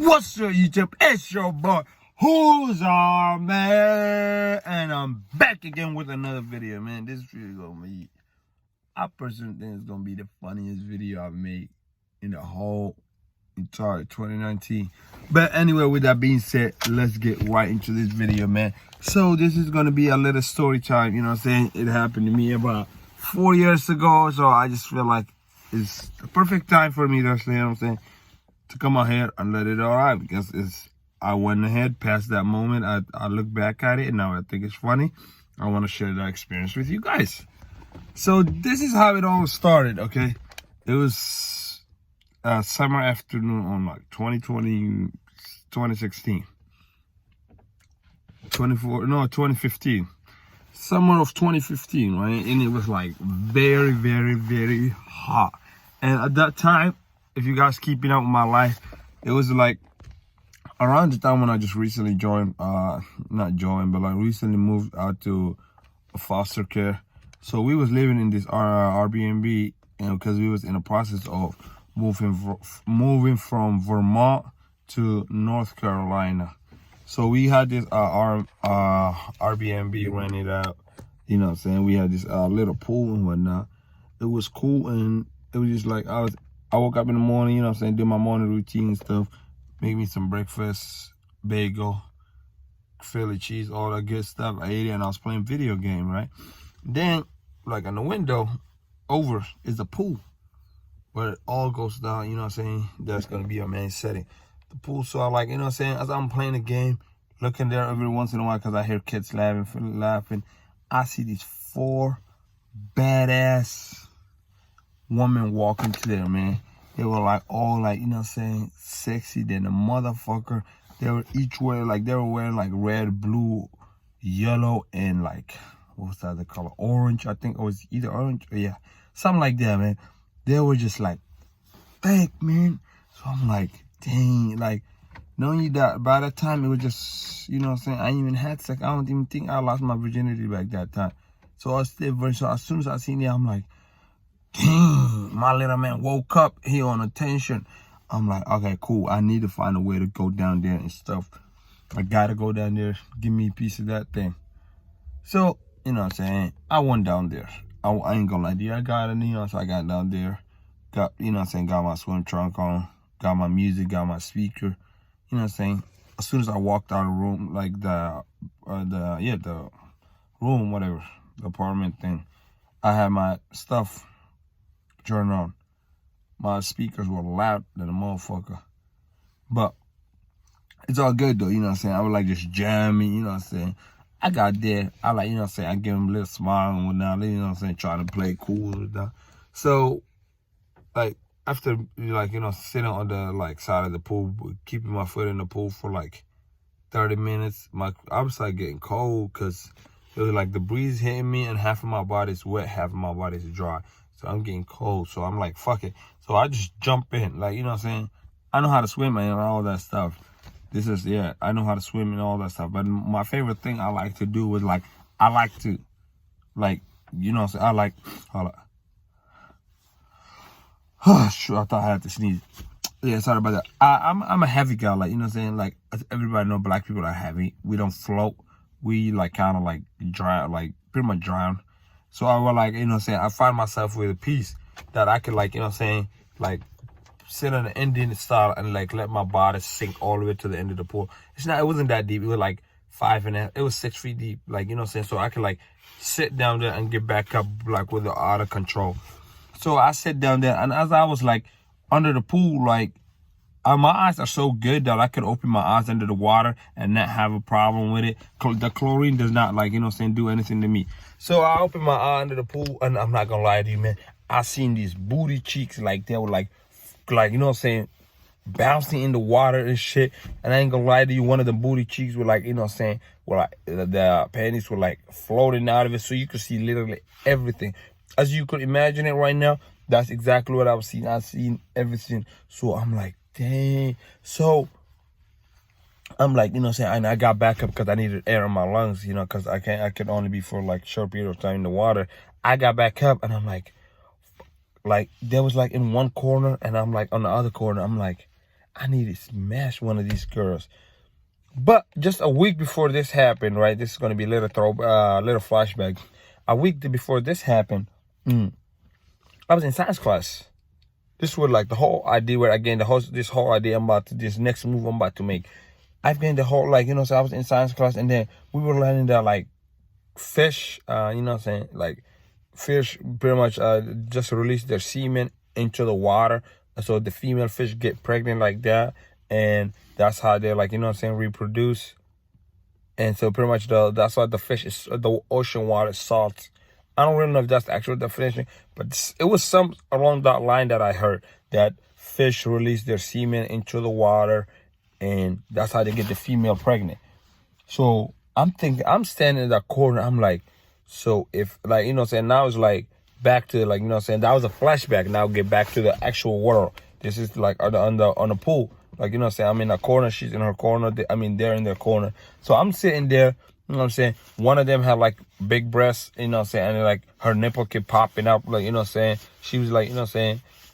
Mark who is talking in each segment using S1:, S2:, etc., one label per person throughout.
S1: What's up, YouTube? It's your boy, Who's Our Man? And I'm back again with another video, man. This video gonna be, I personally think it's gonna be the funniest video I've made in the whole entire 2019. But anyway, with that being said, let's get right into this video, man. So this is gonna be a little story time, you know what I'm saying? It happened to me about 4 years ago, so I just feel like it's the perfect time for me to, you know what I'm saying, to come out here and let it all out, because I went ahead past that moment. I look back at it and now I think it's funny. I want to share that experience with you guys. So this is how it all started, okay? It was summer afternoon on like 2016. 2015. Summer of 2015, right? And it was like very, very, very hot. And at that time, if you guys keeping up with my life, it was like around the time when I just recently joined, not joined, but like recently moved out to foster care. So we was living in this Airbnb, you know, because we was in the process of moving from Vermont to North Carolina. So we had this Airbnb rented out, you know what I'm saying? We had this little pool and whatnot. It was cool, and it was just like I woke up in the morning, you know what I'm saying, did my morning routine and stuff, make me some breakfast, bagel, Philly cheese, all that good stuff. I ate it and I was playing video game, right? Then, like on the window, over is the pool, where it all goes down, you know what I'm saying? That's going to be our main setting. The pool, so I like, you know what I'm saying, as I'm playing the game, looking there every once in a while, because I hear kids laughing, I see these 4 badass women walking to there, man. They were like all like, you know what I'm saying, sexy than a motherfucker. They were each wearing like, they were wearing like red, blue, yellow, and like, what was that the color? Orange, I think it was either orange or yeah, something like that, man. They were just like thick, man. So I'm like, dang, like, knowing you that by that time it was just, you know what I'm saying, I ain't even had sex. I don't even think I lost my virginity back that time. So I was still very, so as soon as I seen it, I'm like, dang, my little man woke up, he on attention. I'm like, okay, cool. I need to find a way to go down there and stuff. I gotta go down there, give me a piece of that thing. So, you know what I'm saying, I went down there. I ain't gonna lie to you, I got it, you know, so I got down there, got, you know what I'm saying, got my swim trunk on, got my music, got my speaker, you know what I'm saying. As soon as I walked out of the room, like the room, whatever, the apartment thing, I had my stuff turned on. My speakers were loud than a motherfucker. But it's all good though, you know what I'm saying? I was like just jamming, you know what I'm saying? I got there, I like, you know what I'm saying, I give him a little smile and whatnot, you know what I'm saying, trying to play cool and stuff. So, like, after, like, you know, sitting on the, like, side of the pool, keeping my foot in the pool for, like, 30 minutes, I was, like, getting cold, because it was, like, the breeze hitting me, and half of my body's wet, half of my body's dry. So I'm getting cold, so I'm like, fuck it. So I just jump in, like, you know what I'm saying? I know how to swim and all that stuff. This is, yeah, I know how to swim and all that stuff. But my favorite thing I like to do is, like, I like to, like, you know what I'm saying? I like, hold on. Oh, sure, I thought I had to sneeze. Yeah, sorry about that. I'm a heavy guy, like, you know what I'm saying? Like, everybody know black people are heavy. We don't float. We, like, kind of, like, drown, like, pretty much drown. So I was like, you know what I'm saying, I find myself with a piece that I could, like, you know what I'm saying, like, sit on the Indian style and, like, let my body sink all the way to the end of the pool. It wasn't that deep. It was, like, 5.5, it was 6 feet deep, like, you know what I'm saying? So I could, like, sit down there and get back up, like, with the out of control. So I sit down there, and as I was, like, under the pool, like, my eyes are so good that I could open my eyes under the water and not have a problem with it. The chlorine does not, like, you know what I'm saying, do anything to me. So I opened my eye under the pool, and I'm not gonna lie to you, man, I seen these booty cheeks, like, they were, like, you know what I'm saying, bouncing in the water and shit. And I ain't gonna lie to you, one of the booty cheeks were, like, you know what I'm saying, were, like, the panties were, like, floating out of it, so you could see literally everything. As you could imagine it right now, that's exactly what I was seeing. I seen everything. So I'm like, dang. So I'm like, you know what I'm saying, and I got back up because I needed air in my lungs, you know, because I could only be for, like, short period of time in the water. I got back up, and I'm like, there was, like, in one corner, and I'm like, on the other corner, I'm like, I need to smash one of these girls. But just a week before this happened, right? This is gonna be a little little flashback. A week before this happened, I was in science class. This was like the whole idea where I gained this whole idea this next move I'm about to make. I've gained the whole, like, so I was in science class, and then we were learning that, like, fish, like, fish pretty much just release their semen into the water, so the female fish get pregnant like that, and that's how they, like, reproduce. And so pretty much that's why the fish is, the ocean water is salt. I don't really know if that's the actual definition, but it was some along that line that I heard, that fish release their semen into the water, and that's how they get the female pregnant. So I'm thinking, I'm standing in that corner, I'm like, so if, like, now it's like back to, like, that was a flashback. Now get back to the actual world. This is like on the pool. Like, I'm in the corner, she's in her corner, they're in their corner. So I'm sitting there, one of them had, like, big breasts, and like her nipple kept popping up, like, she was, like,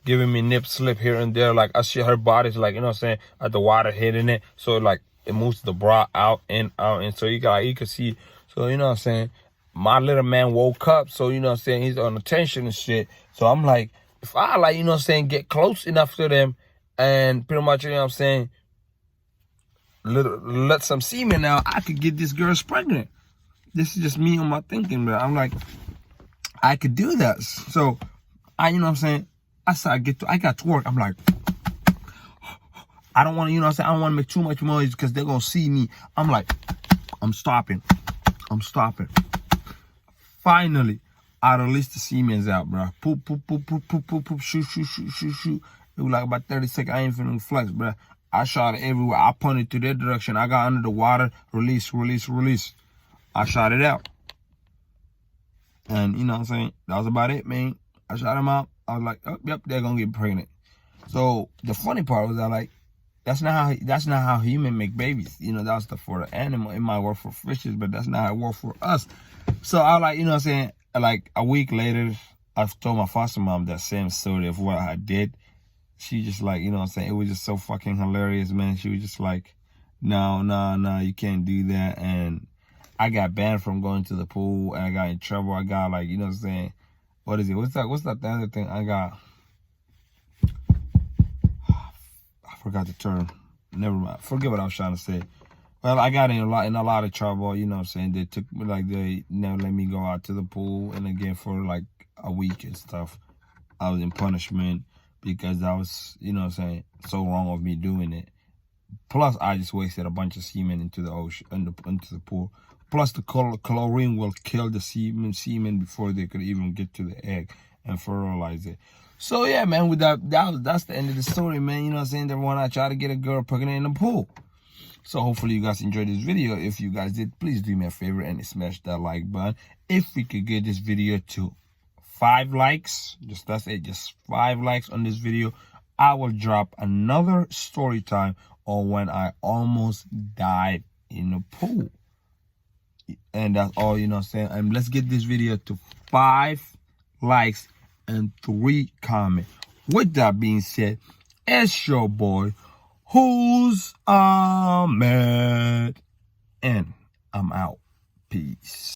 S1: giving me nip slip here and there, like, I see her body's, like, at the water hitting it, so, like, it moves the bra out, and so you could see, so, my little man woke up, so, he's on attention and shit. So I'm like, if I, like, get close enough to them, and pretty much, let some semen out, I could get this girl pregnant. This is just me on my thinking, but I'm like, I could do that. So I said, I got to work. I'm like, I don't want to, I don't want to make too much noise because they're going to see me. I'm like, I'm stopping. Finally, I released the semen's out, bro. Poop, shoot. It was like about 30 seconds. I ain't feeling flex, bro. I shot it everywhere. I pointed to their direction. I got under the water. Release. I shot it out. And, that was about it, man. I shot them out. I was like, oh, yep, they're going to get pregnant. So the funny part was that, like, that's not how humans make babies. That's for the animal. It might work for fishes, but that's not how it works for us. So I was like, like a week later, I told my foster mom that same story of what I did. She just, like, it was just so fucking hilarious, man. She was just like, no, you can't do that. And I got banned from going to the pool, and I got in trouble. I got, like, what is it? What's that the other thing? I forgot the term. Never mind. Forget what I was trying to say. Well, I got in a lot of trouble, They took me, like, they never let me go out to the pool, and again for like a week and stuff. I was in punishment because that was, so wrong of me doing it. Plus, I just wasted a bunch of semen into the ocean, into the pool. Plus, the chlorine will kill the semen before they could even get to the egg and fertilize it. So yeah, man, with that's the end of the story, man. The one I try to get a girl pregnant in the pool. So hopefully you guys enjoyed this video. If you guys did, please do me a favor and smash that like button. If we could get this video to 5 likes, that's it, just 5 likes on this video, I will drop another story time on when I almost died in the pool. And that's all, And let's get this video to 5 likes and 3 comments. With that being said, it's your boy, Who's Ahmed, and I'm out. Peace.